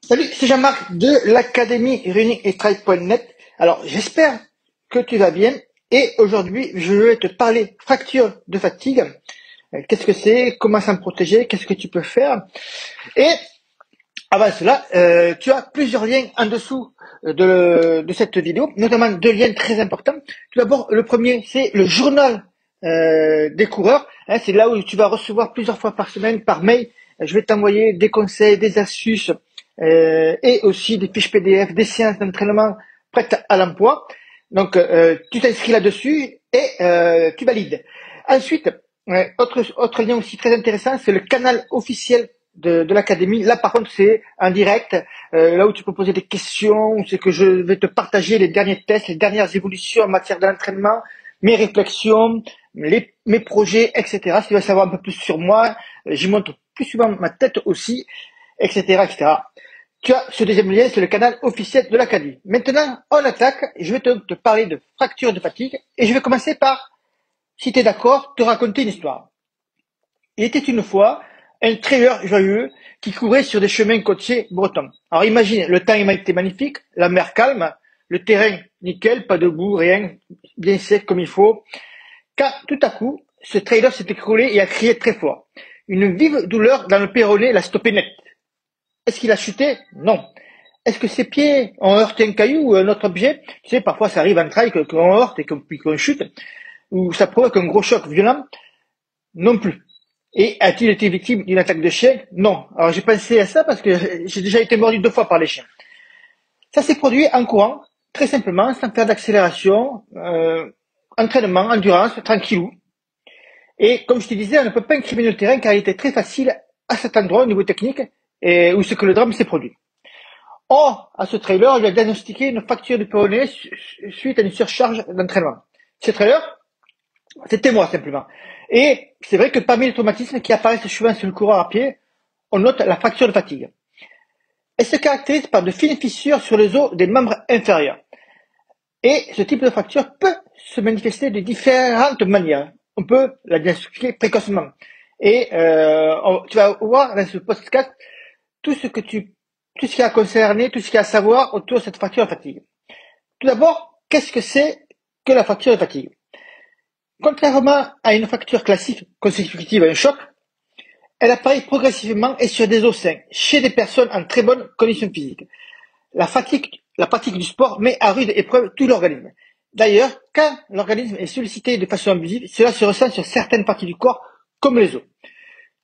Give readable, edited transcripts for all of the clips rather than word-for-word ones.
Salut, c'est Jean-Marc de l'Académie Running et Stride.net. Alors, j'espère que tu vas bien. Et aujourd'hui, je vais te parler fracture de fatigue. Qu'est-ce que c'est? Comment s'en protéger? Qu'est-ce que tu peux faire? Et avant cela, tu as plusieurs liens en dessous de cette vidéo, notamment deux liens très importants. Tout d'abord, le premier, c'est le journal des coureurs. C'est là où tu vas recevoir plusieurs fois par semaine, par mail. Je vais t'envoyer des conseils, des astuces et aussi des fiches PDF, des séances d'entraînement prêtes à l'emploi. Donc, tu t'inscris là-dessus et tu valides. Ensuite, autre lien aussi très intéressant, c'est le canal officiel de l'académie. Là, par contre, c'est en direct, là où tu peux poser des questions, c'est que je vais te partager les derniers tests, les dernières évolutions en matière d'entraînement, mes réflexions, mes projets, etc. Si tu veux savoir un peu plus sur moi, j'y montre plus souvent ma tête aussi, etc., etc. Tu as ce deuxième lien, c'est le canal officiel de l'Académie. Maintenant, on attaque. Je vais te parler de fracture de fatigue et je vais commencer par, si tu es d'accord, te raconter une histoire. Il était une fois un trailer joyeux qui courait sur des chemins côtiers bretons. Alors imagine, le temps était magnifique, la mer calme, le terrain nickel, pas de boue, rien, bien sec comme il faut. Quand tout à coup, ce trailer s'est écroulé et a crié très fort. Une vive douleur dans le péroné l'a stoppé net. Est-ce qu'il a chuté? Non. Est-ce que ses pieds ont heurté un caillou ou un autre objet? Tu sais, parfois ça arrive en trail qu'on heurte et qu'on chute, ou ça provoque un gros choc violent? Non plus. Et a-t-il été victime d'une attaque de chien? Non. Alors j'ai pensé à ça parce que j'ai déjà été mordu 2 fois par les chiens. Ça s'est produit en courant, très simplement, sans faire d'accélération, entraînement, endurance, tranquillou. Et comme je te disais, on ne peut pas incriminer le terrain car il était très facile à cet endroit au niveau technique et où c'est que le drame s'est produit. Or, à ce trailer, il a diagnostiqué une fracture du péroné suite à une surcharge d'entraînement. Ce trailer, c'était moi simplement. Et c'est vrai que parmi les traumatismes qui apparaissent souvent sur le coureur à pied, on note la fracture de fatigue. Elle se caractérise par de fines fissures sur les os des membres inférieurs. Et ce type de fracture peut se manifester de différentes manières. On peut la diagnostiquer précocement. Et tu vas voir dans ce podcast tout ce qu'il y a à concerner, tout ce qu'il y a à savoir autour de cette fracture de fatigue. Tout d'abord, qu'est-ce que c'est que la fracture de fatigue? Contrairement à une fracture classique consécutive à un choc, elle apparaît progressivement et sur des os sains, chez des personnes en très bonne condition physique. La pratique du sport met à rude épreuve tout l'organisme. D'ailleurs, quand l'organisme est sollicité de façon abusive, cela se ressent sur certaines parties du corps, comme les os.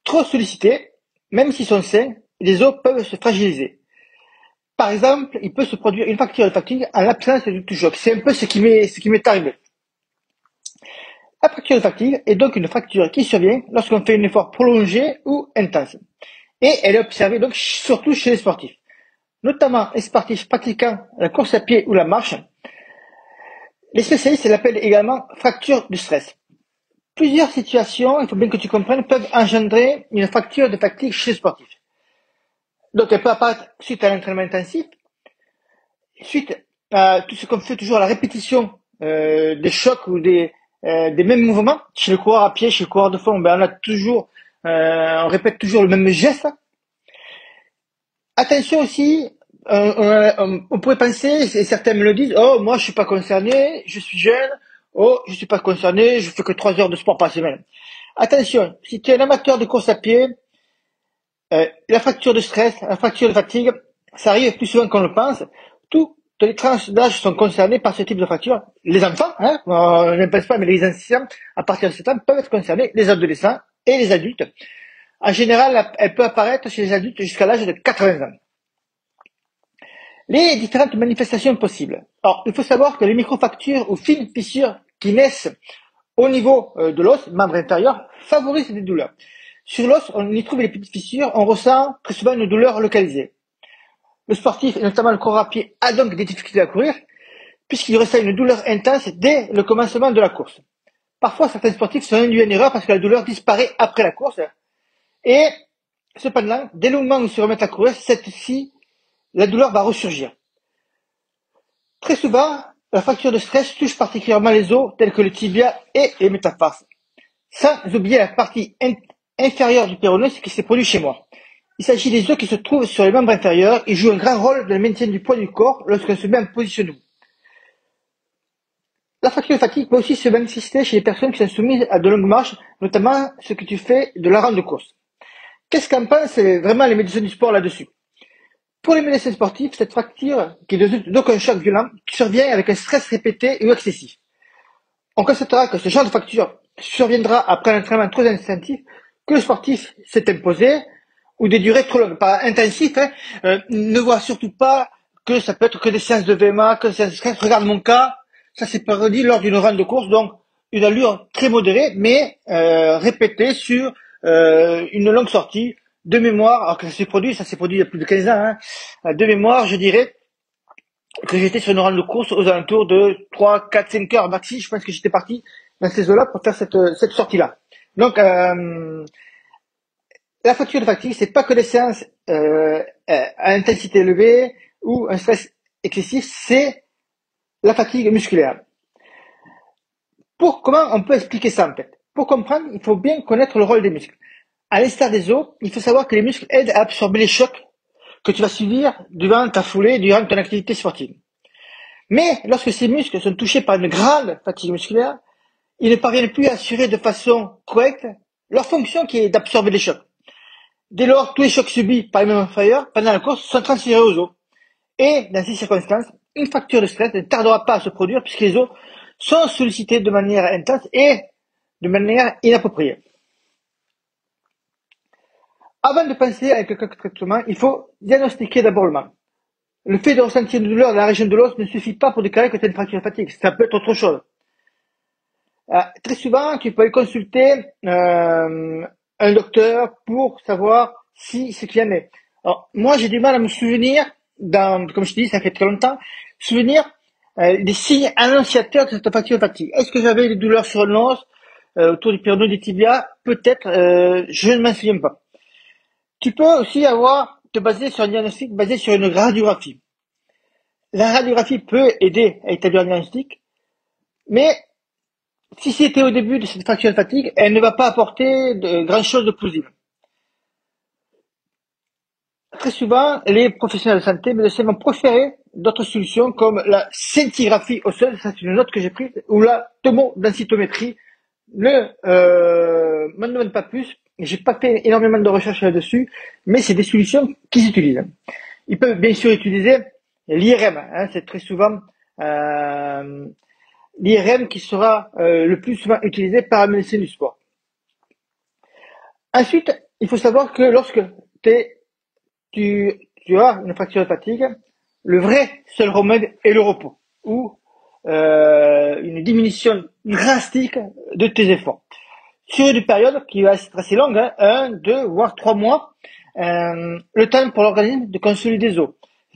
Trop sollicités, même s'ils sont sains, les os peuvent se fragiliser. Par exemple, il peut se produire une fracture de fatigue en l'absence du choc. C'est un peu ce qui m'est arrivé. La fracture de fatigue est donc une fracture qui survient lorsqu'on fait un effort prolongé ou intense. Et elle est observée donc surtout chez les sportifs, notamment les sportifs pratiquant la course à pied ou la marche. Les spécialistes l'appellent également fracture du stress. Plusieurs situations, il faut bien que tu comprennes, peuvent engendrer une fracture de fatigue chez les sportifs. Donc elle peut apparaître suite à l'entraînement intensif, suite à tout ce qu'on fait toujours à la répétition des chocs ou des mêmes mouvements. Chez le coureur à pied, chez le coureur de fond, on répète toujours le même geste. Attention aussi, on pourrait penser, et certains me le disent, oh moi je suis pas concerné, je suis jeune, oh je suis pas concerné, je fais que 3 heures de sport par semaine. Attention, si tu es un amateur de course à pied, la fracture de stress, la fracture de fatigue, ça arrive plus souvent qu'on le pense. Toutes les tranches d'âge sont concernées par ce type de fracture. Les enfants, on ne pense pas, mais les anciens, à partir de 7 ans, peuvent être concernés, les adolescents et les adultes. En général, elle peut apparaître chez les adultes jusqu'à l'âge de 80 ans. Les différentes manifestations possibles. Alors, il faut savoir que les microfractures ou fines fissures qui naissent au niveau de l'os, membre inférieur, favorisent les douleurs. Sur l'os, on y trouve les petites fissures, on ressent très souvent une douleur localisée. Le sportif, et notamment le coureur à pied, a donc des difficultés à courir, puisqu'il ressent une douleur intense dès le commencement de la course. Parfois, certains sportifs sont induits en erreur parce que la douleur disparaît après la course. Et cependant, dès le moment où ils se remettent à courir, la douleur va ressurgir. Très souvent, la fracture de stress touche particulièrement les os tels que le tibia et les métatarses. Sans oublier la partie inférieure du péroné, ce qui s'est produit chez moi. Il s'agit des os qui se trouvent sur les membres inférieurs. Ils jouent un grand rôle dans le maintien du poids du corps lorsqu'on se met en position debout. La fracture de fatigue peut aussi se manifester chez les personnes qui sont soumises à de longues marches, notamment ce que tu fais de la rande de course. Qu'est-ce qu'en pensent vraiment les médecins du sport là-dessus? Pour les médecins sportifs, cette fracture, qui est donc un choc violent, survient avec un stress répété ou excessif. On constatera que ce genre de fracture surviendra après un entraînement trop intensif que le sportif s'est imposé ou des durées trop longues. Pas intensif, ne vois surtout pas que ça peut être que des séances de VMA, que des séances de stress. Regarde mon cas, ça s'est produit lors d'une run de course, donc une allure très modérée, mais répétée sur une longue sortie. De mémoire, alors que ça s'est produit il y a plus de 15 ans, de mémoire, je dirais que j'étais sur une run de course aux alentours de 3, 4, 5 heures maxi. Je pense que j'étais parti dans ces eaux-là pour faire cette sortie-là. Donc, la fracture de fatigue, c'est pas que des séances à intensité élevée ou un stress excessif, c'est la fatigue musculaire. Comment on peut expliquer ça en fait? Pour comprendre, il faut bien connaître le rôle des muscles. À l'instar des os, il faut savoir que les muscles aident à absorber les chocs que tu vas subir durant ta foulée, durant ton activité sportive. Mais lorsque ces muscles sont touchés par une grande fatigue musculaire, ils ne parviennent plus à assurer de façon correcte leur fonction qui est d'absorber les chocs. Dès lors, tous les chocs subis par les membres inférieurs pendant la course sont transférés aux os. Et dans ces circonstances, une fracture de stress ne tardera pas à se produire puisque les os sont sollicités de manière intense et de manière inappropriée. Avant de penser à quelques traitements, il faut diagnostiquer d'abord le mal. Le fait de ressentir une douleur dans la région de l'os ne suffit pas pour déclarer que tu as une fracture de fatigue. Ça peut être autre chose. Très souvent, tu peux aller consulter un docteur pour savoir si ce qu'il y en est. Alors, moi, j'ai du mal à me souvenir, comme je te dis, ça fait très longtemps, souvenir des signes annonciateurs de cette fracture de fatigue. Est-ce que j'avais des douleurs sur le os, autour du péroné, des tibias? Peut-être, je ne m'en souviens pas. Tu peux aussi te baser sur un diagnostic basé sur une radiographie. La radiographie peut aider à établir un diagnostic, mais si c'était au début de cette fracture de fatigue, elle ne va pas apporter grand chose de positif. Très souvent, les professionnels de santé, médecins vont préférer d'autres solutions comme la scintigraphie osseuse, ça c'est une note que j'ai prise, ou la tomodensitométrie. M'en demande pas plus. J'ai pas fait énormément de recherches là-dessus, mais c'est des solutions qui s'utilisent. Ils peuvent bien sûr utiliser l'IRM, c'est très souvent l'IRM qui sera le plus souvent utilisé par un médecin du sport. Ensuite, il faut savoir que lorsque tu as une fracture de fatigue, le vrai seul remède est le repos ou une diminution drastique de tes efforts. Sur une période qui va être assez longue, 1, 2, voire 3 mois, le temps pour l'organisme de consolider les os.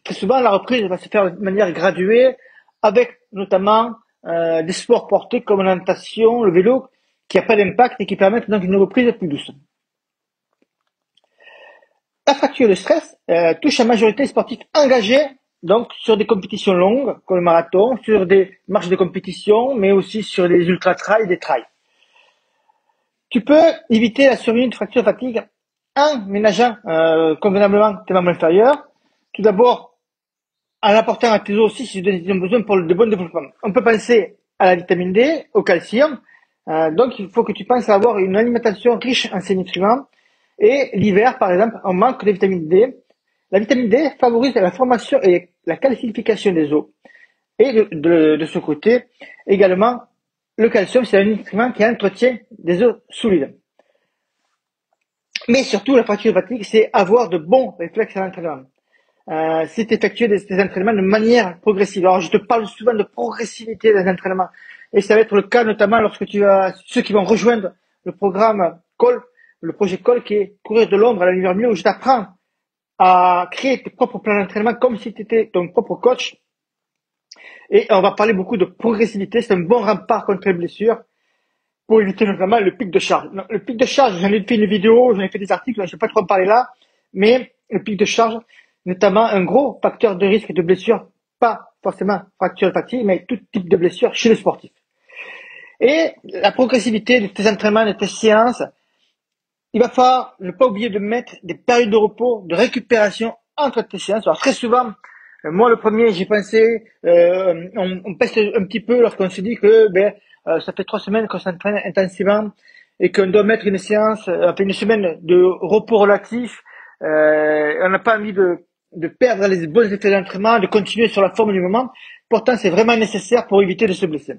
Très souvent, la reprise va se faire de manière graduée, avec notamment des sports portés comme la natation, le vélo, qui n'a pas d'impact et qui permettent donc une reprise plus douce. La fracture de stress touche la majorité des sportifs engagés donc sur des compétitions longues, comme le marathon, sur des marches de compétition, mais aussi sur des ultra-trails, des trails. Tu peux éviter la survenue de fracture de fatigue en ménageant convenablement tes membres inférieurs. Tout d'abord, en apportant à tes os aussi si ils ont besoin pour de bon développement. On peut penser à la vitamine D, au calcium. Donc, il faut que tu penses à avoir une alimentation riche en ces nutriments. Et l'hiver, par exemple, on manque de vitamine D. La vitamine D favorise la formation et la calcification des os. Et de ce côté, également, le calcium, c'est un nutriment qui entretient des os solides. Mais surtout, la fracture de fatigue, c'est avoir de bons réflexes à l'entraînement. C'est effectuer des entraînements de manière progressive. Alors, je te parle souvent de progressivité des entraînements. Et ça va être le cas notamment lorsque ceux qui vont rejoindre le programme COL, le projet COL qui est courir de l'ombre à la lumière bleue, où je t'apprends à créer tes propres plans d'entraînement comme si tu étais ton propre coach. Et on va parler beaucoup de progressivité. C'est un bon rempart contre les blessures pour éviter notamment le pic de charge. Le pic de charge, j'en ai fait une vidéo, j'en ai fait des articles, je ne vais pas trop en parler là, mais le pic de charge, notamment un gros facteur de risque de blessure, pas forcément fracture de fatigue, mais tout type de blessure chez le sportif. Et la progressivité de tes entraînements, de tes séances, il va falloir ne pas oublier de mettre des périodes de repos, de récupération entre tes séances. Alors très souvent, moi le premier, j'ai pensé, on peste un petit peu lorsqu'on se dit que ça fait 3 semaines qu'on s'entraîne intensivement et qu'on doit mettre une séance, enfin une semaine de repos relatif. On n'a pas envie de perdre les bons effets d'entraînement, de continuer sur la forme du moment. Pourtant, c'est vraiment nécessaire pour éviter de se blesser.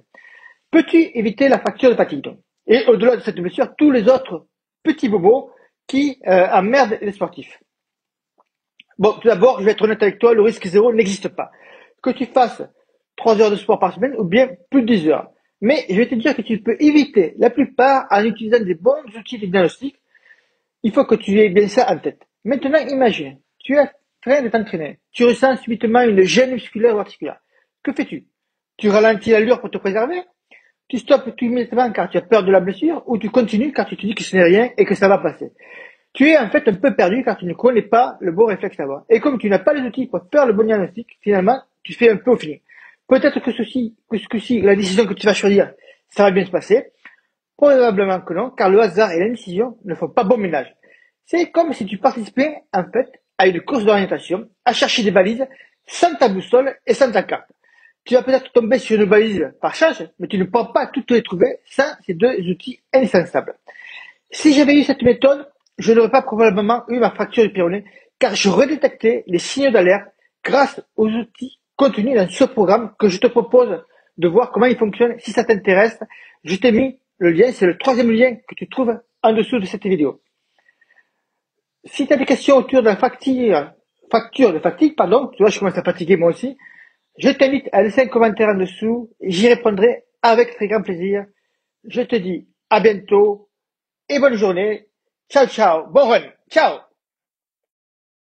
Peux-tu éviter la fracture de fatigue donc? Et au-delà de cette blessure, tous les autres petits bobos qui emmerdent les sportifs. Bon, tout d'abord, je vais être honnête avec toi, le risque zéro n'existe pas. Que tu fasses 3 heures de sport par semaine ou bien plus de 10 heures. Mais je vais te dire que tu peux éviter la plupart en utilisant des bons outils de diagnostic. Il faut que tu aies bien ça en tête. Maintenant, imagine, tu es en train de t'entraîner. Tu ressens subitement une gêne musculaire ou articulaire. Que fais-tu? Tu ralentis l'allure pour te préserver? Tu stoppes tout immédiatement car tu as peur de la blessure ou tu continues car tu te dis que ce n'est rien et que ça va passer. Tu es en fait un peu perdu car tu ne connais pas le bon réflexe à avoir. Et comme tu n'as pas les outils pour faire le bon diagnostic, finalement, tu fais un peu au feeling. Peut-être que ce coup-ci, la décision que tu vas choisir, ça va bien se passer. Probablement que non, car le hasard et l'indécision ne font pas bon ménage. C'est comme si tu participais, en fait, à une course d'orientation, à chercher des balises, sans ta boussole et sans ta carte. Tu vas peut-être tomber sur une balise par chance, mais tu ne pourras pas toutes les trouver sans ces deux outils indispensables. Si j'avais eu cette méthode, je n'aurais pas probablement eu ma fracture du péroné, car j'aurais détecté les signaux d'alerte grâce aux outils contenus dans ce programme que je te propose de voir comment il fonctionne. Si ça t'intéresse, je t'ai mis le lien, c'est le 3e lien que tu trouves en dessous de cette vidéo. Si tu as des questions autour de la fracture de fatigue, pardon, tu vois, je commence à fatiguer moi aussi, je t'invite à laisser un commentaire en dessous, j'y répondrai avec très grand plaisir. Je te dis à bientôt et bonne journée. Ciao, ciao, bon run, ciao!